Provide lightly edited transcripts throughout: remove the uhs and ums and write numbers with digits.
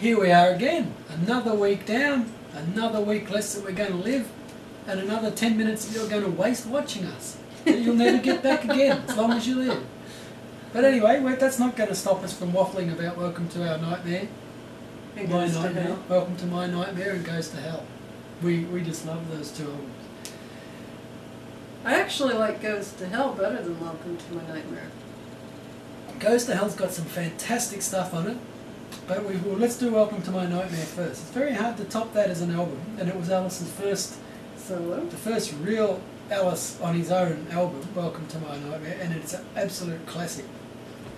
here we are again. Another week down, another week less that we're going to live, and another 10 minutes that you're going to waste watching us. That you'll never get back again, as long as you live. But anyway, that's not going to stop us from waffling about Welcome to Our Nightmare. It My Goes to Nightmare. Hell. Welcome to My Nightmare and Goes to Hell. We just love those two albums. I actually like Goes to Hell better than Welcome to My Nightmare. Goes to Hell's got some fantastic stuff on it, but let's do Welcome to My Nightmare first. It's very hard to top that as an album, and it was Alice's first, Solo. the first real Alice on his own album, Welcome to My Nightmare, and it's an absolute classic.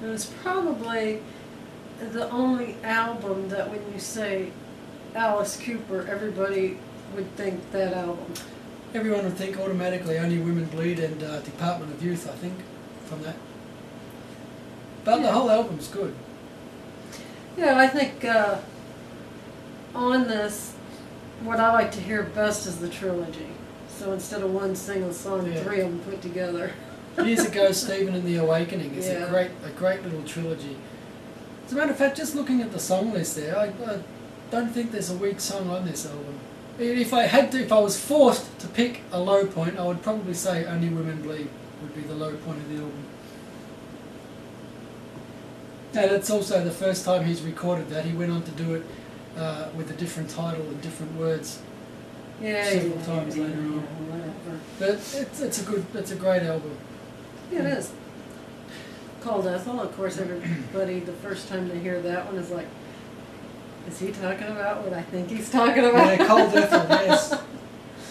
And it's probably the only album that when you say Alice Cooper, everybody would think that album. Everyone would think automatically Only Women Bleed and Department of Youth, I think, from that. But the whole album's good. Yeah, I think on this, what I like to hear best is the trilogy. So instead of one single song, Yeah. 3 of them put together. Years ago, Stephen and the Awakening is Yeah. a great little trilogy. As a matter of fact, just looking at the song list there, I don't think there's a weak song on this album. If I was forced to pick a low point, I would probably say Only Women Bleed would be the low point of the album. And it's also the first time he's recorded that. He went on to do it with a different title and different words several times later on. Whatever. But it's a great album. Yeah, it is. Cold Ethel, of course, everybody, the first time they hear that one is like, is he talking about what I think he's talking about? Yeah, Cold Ethel, yes.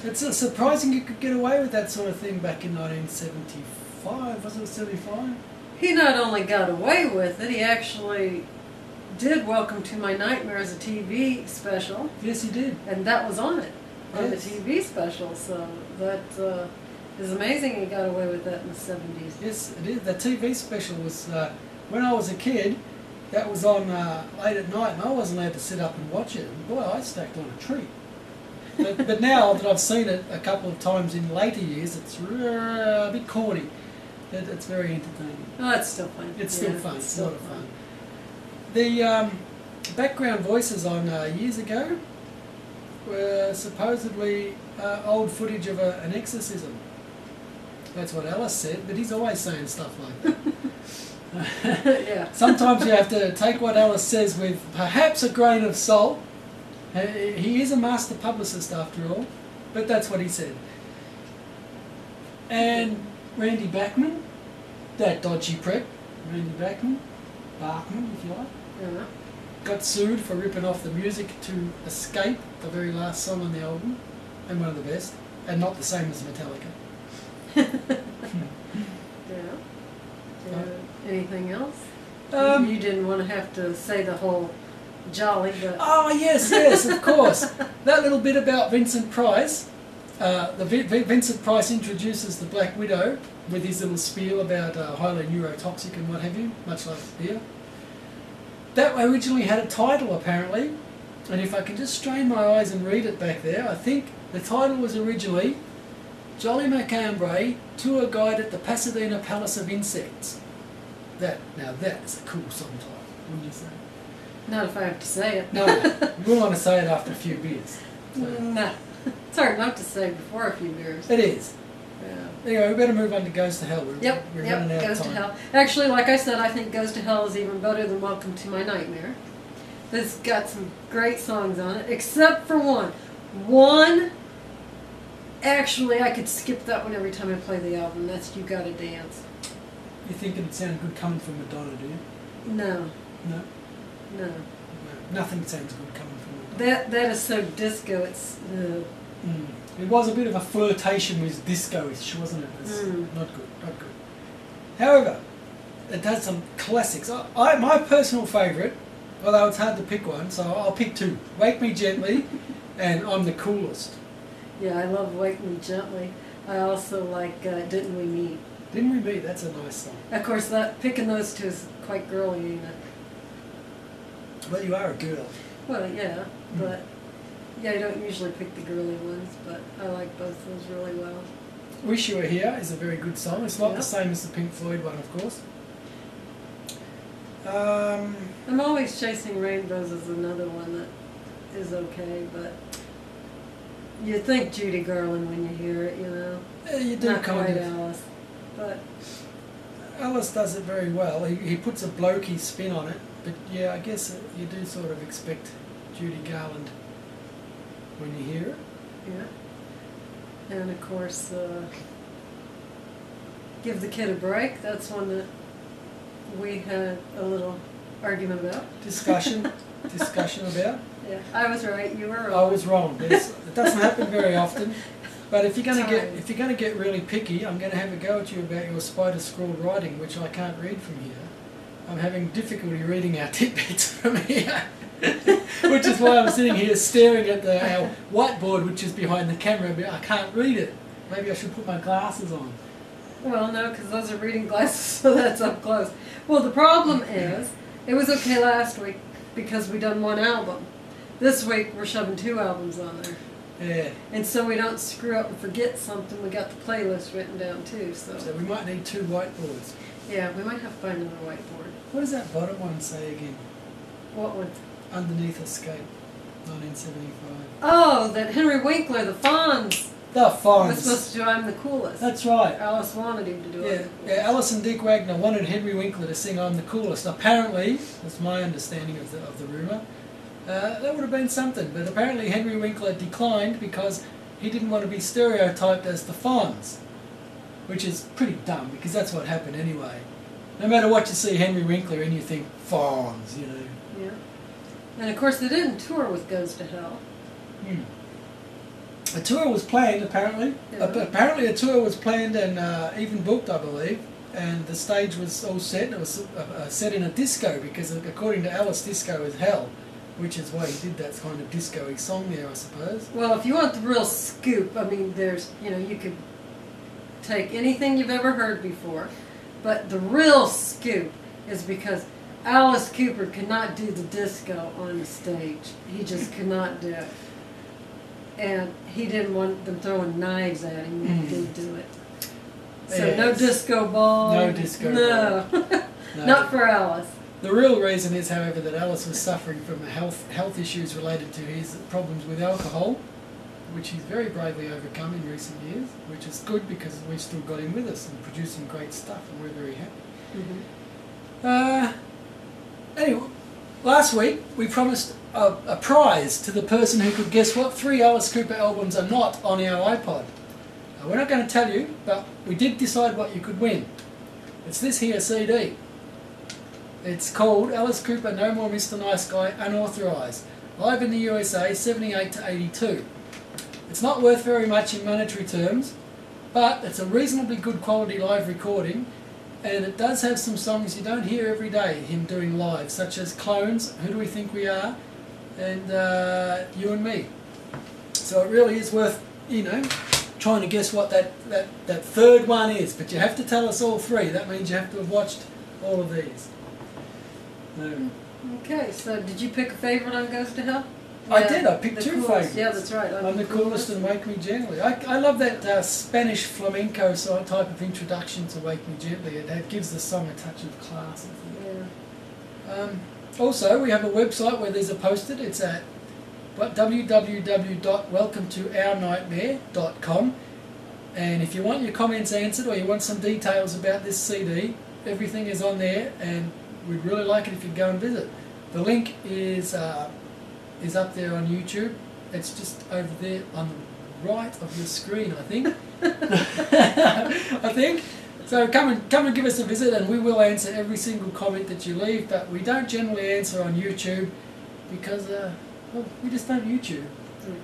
It's surprising you could get away with that sort of thing back in 1975, was it 75? He not only got away with it, he actually did Welcome to My Nightmare as a TV special, Yes, he did. and that was on it, on Yes. the TV special, so that is amazing he got away with that in the 70s. Yes, it is. The TV special was, when I was a kid, that was on late at night, and I wasn't allowed to sit up and watch it. And boy, I stacked on a treat. But now that I've seen it a couple of times in later years, it's a bit corny. It's very entertaining. Oh, it's still fun. It's Yeah, still fun. It's a lot of fun. fun. The background voices on years ago were supposedly old footage of an exorcism. That's what Alice said, but he's always saying stuff like that. Yeah. Sometimes you have to take what Alice says with perhaps a grain of salt. He is a master publicist after all, but that's what he said. And Randy Bachman, that dodgy prick, Randy Bachman, if you like, Yeah. got sued for ripping off the music to Escape, the very last song on the album, and one of the best, and not the same as Metallica. Yeah. Anything else? Um, You didn't want to have to say the whole jolly, but Oh yes, of course. That little bit about Vincent Price. Vincent Price introduces the Black Widow with his little spiel about highly neurotoxic and what have you, much like beer. That originally had a title apparently, and if I can just strain my eyes and read it back there, I think the title was originally Jolly Macambray Tour Guide at the Pasadena Palace of Insects. Now that is a cool song title, wouldn't you say? not if I have to say it. No, we'll want to say it after a few beers. So. No. It's hard not to say before a few beers. It is. Yeah. Anyway, we better move on to Goes to Hell. We're running out Goes of to time. Hell. Actually, like I said, I think Goes to Hell is even better than Welcome to My Nightmare. It's got some great songs on it, except for one. One, actually, I could skip that one every time I play the album. That's You Gotta Dance. You think it'd sound good coming from Madonna, do you? No, No? no. No. Nothing sounds good coming from Madonna. That is so disco, it's... It was a bit of a flirtation with disco-ish, wasn't it? It's not good, not good. However, it does some classics. My personal favourite, although it's hard to pick one, so I'll pick two. Wake Me Gently and I'm the Coolest. Yeah, I love Wake Me Gently. I also like Didn't We Meet? Didn't we meet? That's a nice song. Of course, picking those two is quite girly, ain't it? Well, you are a girl. Well, yeah, but yeah, I don't usually pick the girly ones, but I like both those really well. Wish You Were Here is a very good song. It's not Yeah. the same as the Pink Floyd one, of course. I'm Always Chasing Rainbows is another one that is okay, but you think Judy Garland when you hear it, you know. Yeah, you do Not kind quite of. Alice, but Alice does it very well. He puts a blokey spin on it, but yeah, I guess you do sort of expect Judy Garland when you hear it. yeah. And of course, Give the Kid a Break. That's one that we had a little argument about. Discussion about. Yeah, I was right. You were I wrong. was wrong. It doesn't happen very often. But if you're going to get really picky, I'm going to have a go at you about your spider scrawled writing, which I can't read from here. I'm having difficulty reading our tidbits from here, which is why I'm sitting here staring at our whiteboard, which is behind the camera, but I can't read it. Maybe I should put my glasses on. Well, no, because those are reading glasses, so that's up close. Well, the problem is, it was okay last week because we done one album. This week we're shoving 2 albums on there. Yeah. And so we don't screw up and forget something, we got the playlist written down too, so. So we might need 2 whiteboards. Yeah, we might have to find another whiteboard. What does that bottom one say again? What one? Underneath Escape, 1975. Oh, that Henry Winkler, the Fonz, The was Fonz. supposed to do I'm the Coolest. That's right. Alice wanted him to do Yeah, it. yeah. Alice and Dick Wagner wanted Henry Winkler to sing "I'm the Coolest." Apparently, that's my understanding of the rumor. That would have been something, but apparently Henry Winkler declined because he didn't want to be stereotyped as the Fonz, which is pretty dumb because that's what happened anyway. No matter what you see Henry Winkler and you think Fonz, you know. Yeah. And of course they didn't tour with Goes to Hell. A tour was planned, apparently. Yeah. Apparently a tour was planned and even booked, I believe. And the stage was all set, and it was set in a disco, because according to Alice, disco is hell. Which is why he did that kind of disco-y song there, I suppose. Well, if you want the real scoop, I mean, there's, you know, you could take anything you've ever heard before, but the real scoop is because Alice Cooper could not do the disco on the stage. He just could not do it. And he didn't want them throwing knives at him when he did do it. So Yes. no disco ball. No disco No. No. Not for Alice. The real reason is, however, that Alice was suffering from health issues related to his problems with alcohol, which he's very bravely overcome in recent years, which is good because we've still got him with us and producing great stuff, and we're very happy. Anyway, last week we promised a prize to the person who could guess what 3 Alice Cooper albums are not on our iPod. We're not going to tell you, but we did decide what you could win. It's this here CD. It's called Alice Cooper No More Mr. Nice Guy Unauthorised, live in the USA 78 to 82. It's not worth very much in monetary terms, but it's a reasonably good quality live recording, and it does have some songs you don't hear every day him doing live, such as Clones, Who Do We Think We Are, and You and Me. So it really is worth, you know, trying to guess what that third one is, but you have to tell us all 3. That means you have to have watched all of these. No. Okay, so did you pick a favourite on Goes to Hell? I did. I picked the 2 coolest. favourites. Yeah, that's right. I'm the Coolest and Wake Me Gently. I love that Spanish flamenco sort type of introduction to Wake Me Gently. It gives the song a touch of class, I think. Yeah. Also, we have a website where these are posted. It's at www.welcometoournightmare.com, and if you want your comments answered or you want some details about this CD, everything is on there, and we'd really like it if you'd go and visit. The link is up there on YouTube. It's just over there on the right of your screen, I think. I think. So come and give us a visit, and we will answer every single comment that you leave. But we don't generally answer on YouTube because well, we just don't YouTube.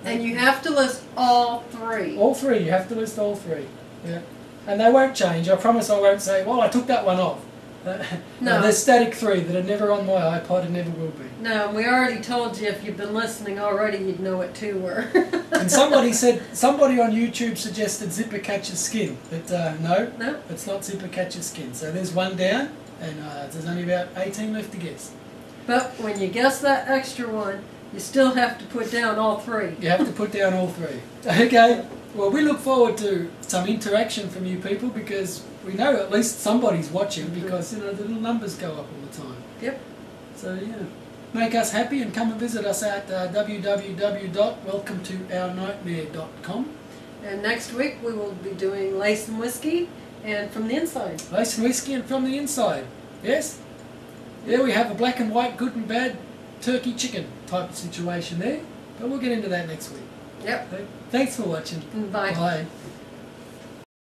And you have to list all 3. All 3. You have to list all 3. Yeah, and they won't change. I promise. I won't say, well, I took that one off. No, there's static 3 that are never on my iPod and never will be. No, we already told you if you've been listening already, you'd know what 2 were. And somebody on YouTube suggested Zipper Catches Skin, but no, it's not Zipper Catches Skin. So there's 1 down, and there's only about 18 left to guess. But when you guess that extra one, you still have to put down all 3. You have to put down all 3. Okay. Well, we look forward to some interaction from you people because we know at least somebody's watching because, you know, the little numbers go up all the time. Yep. So, yeah. Make us happy and come and visit us at www.welcometoournightmare.com. And next week we will be doing Lace and Whiskey and From the Inside. Lace and Whiskey and From the Inside. Yes? There we have a black and white, good and bad turkey chicken type of situation there. But we'll get into that next week. Yep. Thanks for watching. Bye. Bye.